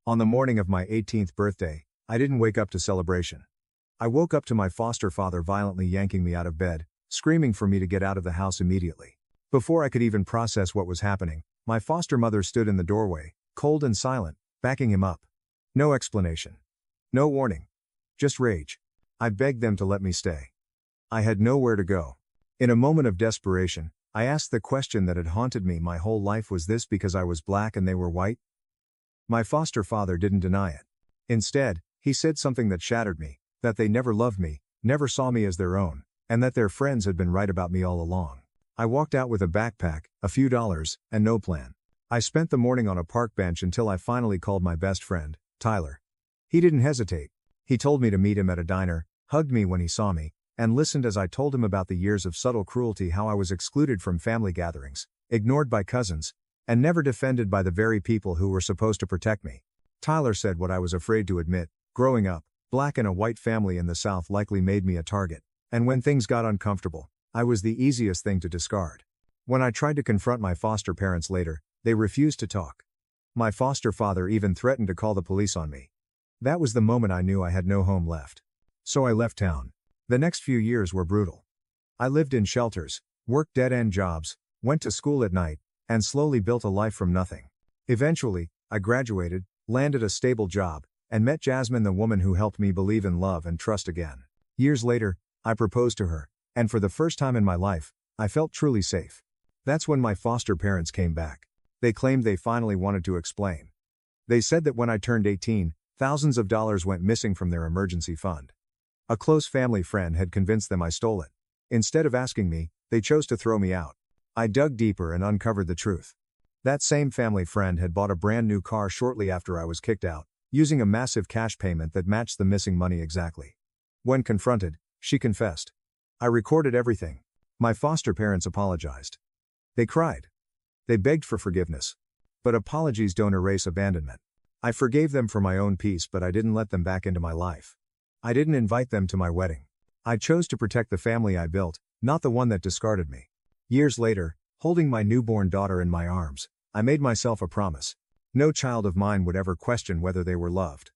On the morning of my 18th birthday, I didn't wake up to celebration. I woke up to my foster father violently yanking me out of bed, screaming for me to get out of the house immediately. Before I could even process what was happening, my foster mother stood in the doorway, cold and silent, backing him up. No explanation. No warning. Just rage. I begged them to let me stay. I had nowhere to go. In a moment of desperation, I asked the question that had haunted me my whole life: was this because I was black and they were white? My foster father didn't deny it. Instead, he said something that shattered me: that they never loved me, never saw me as their own, and that their friends had been right about me all along. I walked out with a backpack, a few dollars, and no plan. I spent the morning on a park bench until I finally called my best friend, Tyler. He didn't hesitate. He told me to meet him at a diner, hugged me when he saw me, and listened as I told him about the years of subtle cruelty, how I was excluded from family gatherings, ignored by cousins, and never defended by the very people who were supposed to protect me. Tyler said what I was afraid to admit: growing up, black in a white family in the South likely made me a target, and when things got uncomfortable, I was the easiest thing to discard. When I tried to confront my foster parents later, they refused to talk. My foster father even threatened to call the police on me. That was the moment I knew I had no home left. So I left town. The next few years were brutal. I lived in shelters, worked dead-end jobs, went to school at night, and slowly built a life from nothing. Eventually, I graduated, landed a stable job, and met Jasmine, the woman who helped me believe in love and trust again. Years later, I proposed to her, and for the first time in my life, I felt truly safe. That's when my foster parents came back. They claimed they finally wanted to explain. They said that when I turned 18, thousands of dollars went missing from their emergency fund. A close family friend had convinced them I stole it. Instead of asking me, they chose to throw me out. I dug deeper and uncovered the truth. That same family friend had bought a brand new car shortly after I was kicked out, using a massive cash payment that matched the missing money exactly. When confronted, she confessed. I recorded everything. My foster parents apologized. They cried. They begged for forgiveness. But apologies don't erase abandonment. I forgave them for my own peace, but I didn't let them back into my life. I didn't invite them to my wedding. I chose to protect the family I built, not the one that discarded me. Years later, holding my newborn daughter in my arms, I made myself a promise. No child of mine would ever question whether they were loved.